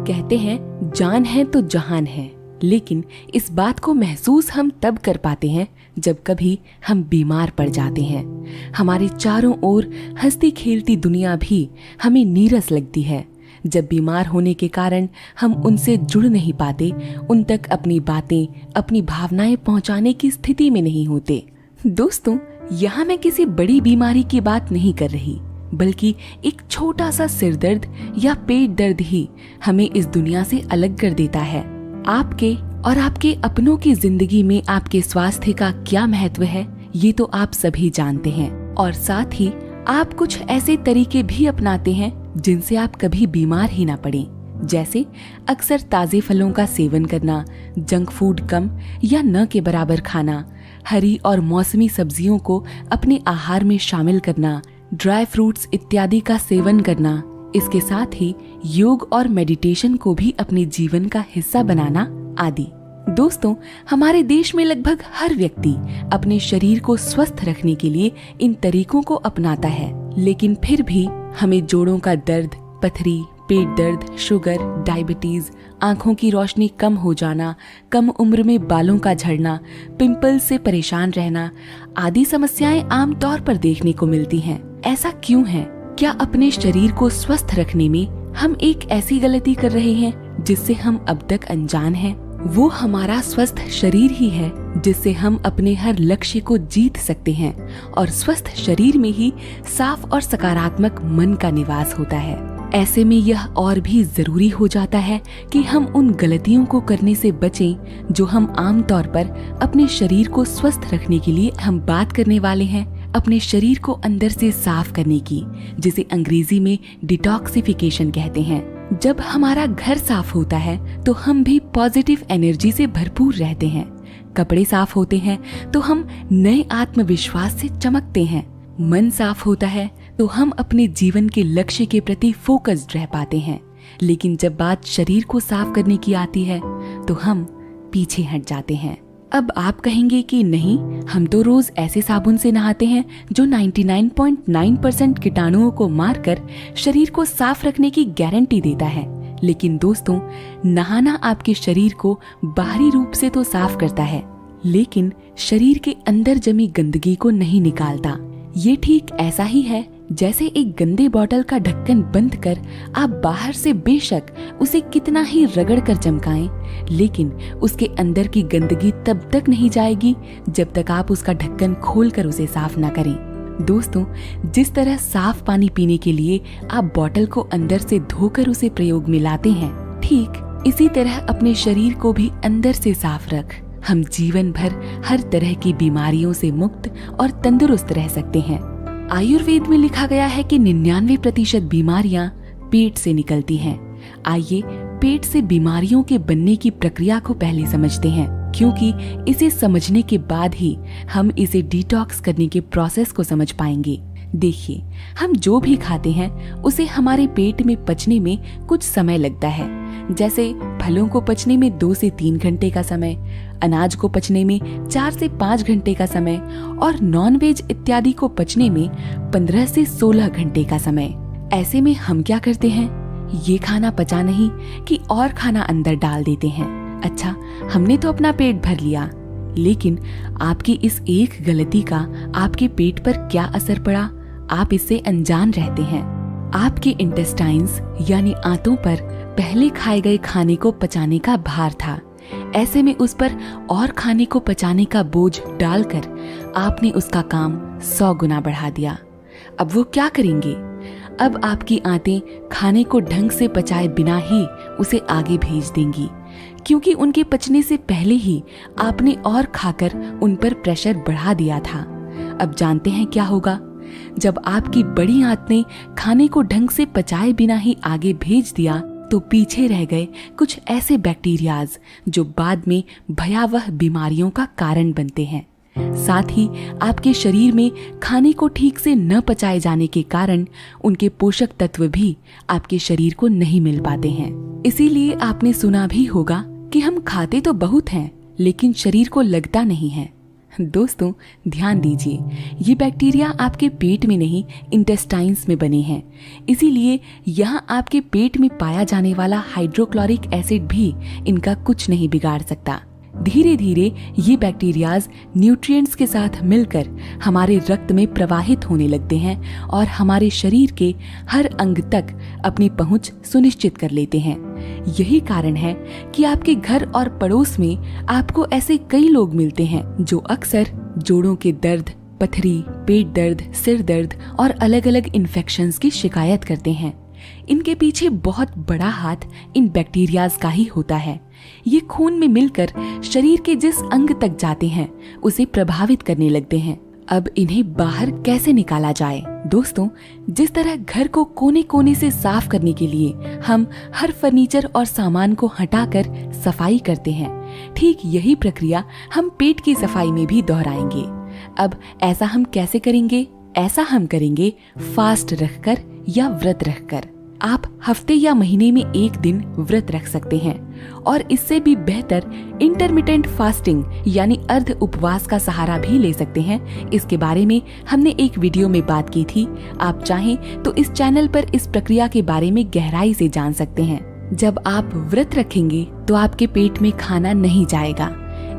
कहते हैं जान है तो जहान है, लेकिन इस बात को महसूस हम तब कर पाते हैं जब कभी हम बीमार पड़ जाते हैं। हमारे चारों ओर हंसती खेलती दुनिया भी हमें नीरस लगती है जब बीमार होने के कारण हम उनसे जुड़ नहीं पाते, उन तक अपनी बातें, अपनी भावनाएं पहुंचाने की स्थिति में नहीं होते। दोस्तों, यहाँ मैं किसी बड़ी बीमारी की बात नहीं कर रही, बल्कि एक छोटा सा सिरदर्द या पेट दर्द ही हमें इस दुनिया से अलग कर देता है। आपके और आपके अपनों की जिंदगी में आपके स्वास्थ्य का क्या महत्व है, ये तो आप सभी जानते हैं। और साथ ही आप कुछ ऐसे तरीके भी अपनाते हैं जिनसे आप कभी बीमार ही ना पड़े, जैसे अक्सर ताजे फलों का सेवन करना, जंक फूड कम या न के बराबर खाना, हरी और मौसमी सब्जियों को अपने आहार में शामिल करना, ड्राई फ्रूट्स इत्यादि का सेवन करना। इसके साथ ही योग और मेडिटेशन को भी अपने जीवन का हिस्सा बनाना आदि। दोस्तों, हमारे देश में लगभग हर व्यक्ति अपने शरीर को स्वस्थ रखने के लिए इन तरीकों को अपनाता है, लेकिन फिर भी हमें जोड़ों का दर्द, पथरी, पेट दर्द, शुगर, डायबिटीज, आंखों की रोशनी कम हो जाना, कम उम्र में बालों का झड़ना, पिंपल्स से परेशान रहना आदि समस्याएं आमतौर पर देखने को मिलती हैं। ऐसा क्यों है? क्या अपने शरीर को स्वस्थ रखने में हम एक ऐसी गलती कर रहे हैं जिससे हम अब तक अनजान हैं? वो हमारा स्वस्थ शरीर ही है जिससे हम अपने हर लक्ष्य को जीत सकते हैं, और स्वस्थ शरीर में ही साफ और सकारात्मक मन का निवास होता है। ऐसे में यह और भी जरूरी हो जाता है कि हम उन गलतियों को करने से बचें जो हम आमतौर पर अपने शरीर को स्वस्थ रखने के लिए हम बात करने वाले हैं। अपने शरीर को अंदर से साफ करने की, जिसे अंग्रेजी में डिटॉक्सिफिकेशन कहते हैं। जब हमारा घर साफ होता है तो हम भी पॉजिटिव एनर्जी से भरपूर रहते हैं। कपड़े साफ होते हैं तो हम नए आत्मविश्वास से चमकते हैं। मन साफ होता है तो हम अपने जीवन के लक्ष्य के प्रति फोकस्ड रह पाते हैं। लेकिन जब बात शरीर को साफ करने की आती है तो हम पीछे हट जाते हैं। अब आप कहेंगे कि नहीं, हम तो रोज ऐसे साबुन से नहाते हैं जो 99.9% कीटाणुओं को मारकर शरीर को साफ रखने की गारंटी देता है। लेकिन दोस्तों, नहाना आपके शरीर को बाहरी रूप से तो साफ करता है, लेकिन शरीर के अंदर जमी गंदगी को नहीं निकालता। ये ठीक ऐसा ही है जैसे एक गंदे बोतल का ढक्कन बंद कर आप बाहर से बेशक उसे कितना ही रगड़ कर चमकाएं, लेकिन उसके अंदर की गंदगी तब तक नहीं जाएगी जब तक आप उसका ढक्कन खोलकर उसे साफ ना करें। दोस्तों, जिस तरह साफ पानी पीने के लिए आप बोतल को अंदर से धोकर उसे प्रयोग में लाते हैं, ठीक इसी तरह अपने शरीर को भी अंदर से साफ रख हम जीवन भर हर तरह की बीमारियों से मुक्त और तंदुरुस्त रह सकते हैं। आयुर्वेद में लिखा गया है कि 99% बीमारियां पेट से निकलती हैं। आइए पेट से बीमारियों के बनने की प्रक्रिया को पहले समझते हैं, क्योंकि इसे समझने के बाद ही हम इसे डिटॉक्स करने के प्रोसेस को समझ पाएंगे। देखिए, हम जो भी खाते हैं उसे हमारे पेट में पचने में कुछ समय लगता है। जैसे फलों को पचने में 2 से 3 घंटे का समय, अनाज को पचने में 4 से 5 घंटे का समय और नॉनवेज इत्यादि को पचने में 15 से 16 घंटे का समय। ऐसे में हम क्या करते हैं? ये खाना पचा नहीं कि और खाना अंदर डाल देते हैं। अच्छा, हमने तो अपना पेट भर लिया, लेकिन आपकी इस एक गलती का आपके पेट पर क्या असर पड़ा, आप इससे अनजान रहते हैं। आपके इंटेस्टाइन्स यानी आंतों पर पहले खाए गए खाने को पचाने का भार था। ऐसे में उस पर और खाने को पचाने का बोझ डालकर आपने उसका काम 100 गुना बढ़ा दिया। अब वो क्या करेंगे? अब आपकी आंतें खाने को ढंग से पचाए बिना ही उसे आगे भेज देंगी, क्योंकि उनके पचने से पहले ही आपने और खाकर उन पर प्रेशर बढ़ा दिया था। अब जानते हैं क्या होगा? जब आपकी बड़ी आंत ने खाने को ढंग से पचाए बिना ही आगे भेज दिया तो पीछे रह गए कुछ ऐसे बैक्टीरियाज जो बाद में भयावह बीमारियों का कारण बनते हैं। साथ ही आपके शरीर में खाने को ठीक से न पचाए जाने के कारण उनके पोषक तत्व भी आपके शरीर को नहीं मिल पाते हैं। इसीलिए आपने सुना भी होगा कि हम खाते तो बहुत हैं, लेकिन शरीर को लगता नहीं है। दोस्तों ध्यान दीजिए, ये बैक्टीरिया आपके पेट में नहीं, इंटेस्टाइन्स में बने हैं। इसीलिए यहाँ आपके पेट में पाया जाने वाला हाइड्रोक्लोरिक एसिड भी इनका कुछ नहीं बिगाड़ सकता। धीरे धीरे ये बैक्टीरियाज न्यूट्रिएंट्स के साथ मिलकर हमारे रक्त में प्रवाहित होने लगते हैं और हमारे शरीर के हर अंग तक अपनी पहुंच सुनिश्चित कर लेते हैं। यही कारण है कि आपके घर और पड़ोस में आपको ऐसे कई लोग मिलते हैं जो अक्सर जोड़ों के दर्द, पथरी, पेट दर्द, सिर दर्द और अलग अलग इन्फेक्शंस की शिकायत करते हैं। इनके पीछे बहुत बड़ा हाथ इन बैक्टीरियाज का ही होता है। ये खून में मिलकर शरीर के जिस अंग तक जाते हैं उसे प्रभावित करने लगते हैं। अब इन्हें बाहर कैसे निकाला जाए? दोस्तों, जिस तरह घर को कोने कोने से साफ करने के लिए हम हर फर्नीचर और सामान को हटाकर सफाई करते हैं, ठीक यही प्रक्रिया हम पेट की सफाई में भी दोहराएंगे। अब ऐसा हम कैसे करेंगे? ऐसा हम करेंगे फास्ट रखकर या व्रत रखकर। आप हफ्ते या महीने में एक दिन व्रत रख सकते हैं और इससे भी बेहतर इंटरमिटेंट फास्टिंग यानी अर्ध उपवास का सहारा भी ले सकते हैं। इसके बारे में हमने एक वीडियो में बात की थी। आप चाहें तो इस चैनल पर इस प्रक्रिया के बारे में गहराई से जान सकते हैं। जब आप व्रत रखेंगे तो आपके पेट में खाना नहीं जाएगा।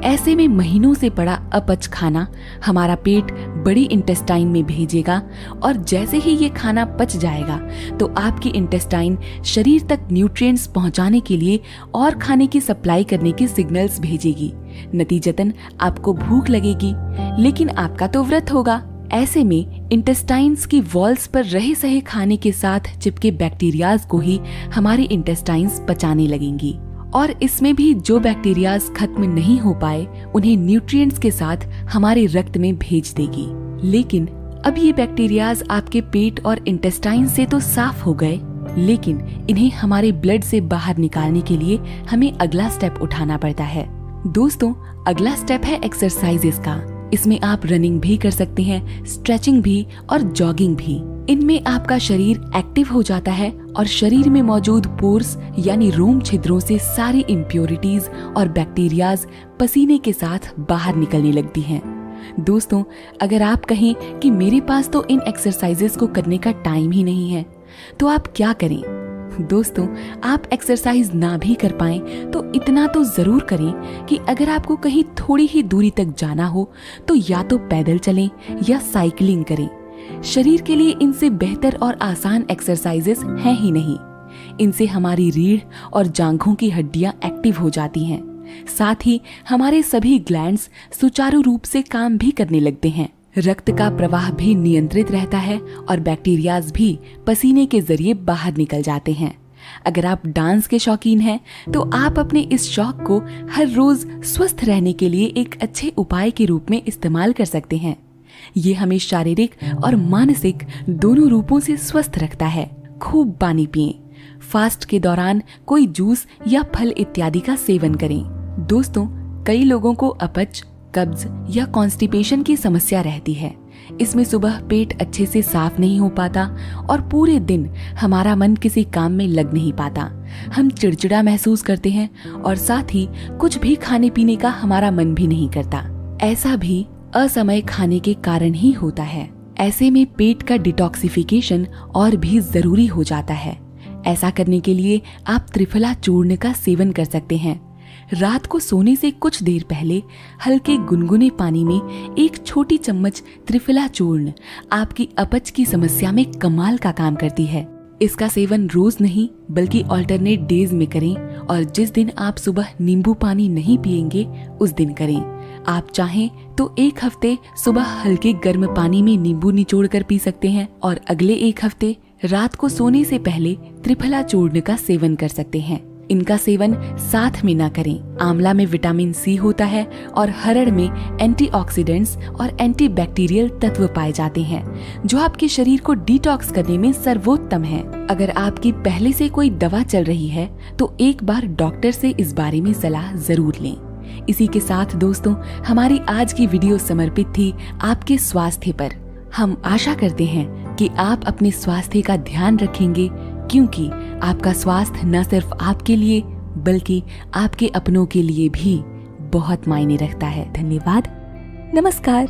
ऐसे में महीनों से पड़ा अपच खाना हमारा पेट बड़ी इंटेस्टाइन में भेजेगा और जैसे ही ये खाना पच जाएगा तो आपकी इंटेस्टाइन शरीर तक न्यूट्रिएंट्स पहुंचाने के लिए और खाने की सप्लाई करने के सिग्नल्स भेजेगी। नतीजतन आपको भूख लगेगी, लेकिन आपका तो व्रत होगा। ऐसे में इंटेस्टाइन्स की वॉल्स पर रहे सहे खाने के साथ चिपके बैक्टीरियाज को ही हमारी इंटेस्टाइन्स पचाने लगेंगी और इसमें भी जो बैक्टीरियाज खत्म नहीं हो पाए उन्हें न्यूट्रिएंट्स के साथ हमारे रक्त में भेज देगी। लेकिन अब ये बैक्टीरियाज आपके पेट और इंटेस्टाइन से तो साफ हो गए, लेकिन इन्हें हमारे ब्लड से बाहर निकालने के लिए हमें अगला स्टेप उठाना पड़ता है। दोस्तों, अगला स्टेप है एक्सरसाइजेस का। इसमें आप रनिंग भी कर सकते हैं, स्ट्रेचिंग भी और जॉगिंग भी। इनमें आपका शरीर एक्टिव हो जाता है और शरीर में मौजूद पोर्स यानी रोम छिद्रों से सारी इम्प्योरिटीज और बैक्टीरियाज पसीने के साथ बाहर निकलने लगती हैं। दोस्तों, अगर आप कहें कि मेरे पास तो इन एक्सरसाइजेस को करने का टाइम ही नहीं है, तो आप क्या करें? दोस्तों, आप एक्सरसाइज ना भी कर पाएं तो इतना तो जरूर करें कि अगर आपको कहीं थोड़ी ही दूरी तक जाना हो तो या तो पैदल चलें या साइकिलिंग करें। शरीर के लिए इनसे बेहतर और आसान एक्सरसाइजेस हैं ही नहीं। इनसे हमारी रीढ़ और जांघों की हड्डियां एक्टिव हो जाती हैं। साथ ही हमारे सभी ग्लैंड्स सुचारू रूप से काम भी करने लगते हैं। रक्त का प्रवाह भी नियंत्रित रहता है और बैक्टीरियाज भी पसीने के जरिए बाहर निकल जाते हैं। अगर आप डांस के शौकीन हैं तो आप अपने इस शौक को हर रोज स्वस्थ रहने के लिए एक अच्छे उपाय के रूप में इस्तेमाल कर सकते हैं। ये हमें शारीरिक और मानसिक दोनों रूपों से स्वस्थ रखता है। खूब पानी पिएं। फास्ट के दौरान कोई जूस या फल इत्यादि का सेवन करें। दोस्तों, कई लोगों को अपच, कब्ज या कॉन्स्टिपेशन की समस्या रहती है। इसमें सुबह पेट अच्छे से साफ नहीं हो पाता और पूरे दिन हमारा मन किसी काम में लग नहीं पाता। हम चिड़चिड़ा महसूस करते हैं और साथ ही कुछ भी खाने पीने का हमारा मन भी नहीं करता। ऐसा भी असमय खाने के कारण ही होता है। ऐसे में पेट का डिटॉक्सिफिकेशन और भी जरूरी हो जाता है। ऐसा करने के लिए आप त्रिफला चूर्ण का सेवन कर सकते हैं। रात को सोने से कुछ देर पहले हल्के गुनगुने पानी में एक छोटी चम्मच त्रिफला चूर्ण आपकी अपच की समस्या में कमाल का काम करती है। इसका सेवन रोज नहीं बल्कि ऑल्टरनेट डेज में करें और जिस दिन आप सुबह नींबू पानी नहीं पिएंगे उस दिन करें। आप चाहें तो एक हफ्ते सुबह हल्के गर्म पानी में नींबू निचोड़ कर पी सकते हैं और अगले एक हफ्ते रात को सोने से पहले त्रिफला चूर्ण का सेवन कर सकते हैं। इनका सेवन साथ में ना करें। आंवला में विटामिन सी होता है और हरड़ में एंटीऑक्सीडेंट्स और एंटीबैक्टीरियल तत्व पाए जाते हैं जो आपके शरीर को डिटॉक्स करने में सर्वोत्तम है। अगर आपकी पहले से कोई दवा चल रही है तो एक बार डॉक्टर से इस बारे में सलाह जरूर लें। इसी के साथ दोस्तों, हमारी आज की वीडियो समर्पित थी आपके स्वास्थ्य पर। हम आशा करते हैं कि आप अपने स्वास्थ्य का ध्यान रखेंगे, क्योंकि आपका स्वास्थ्य न सिर्फ आपके लिए बल्कि आपके अपनों के लिए भी बहुत मायने रखता है। धन्यवाद। नमस्कार।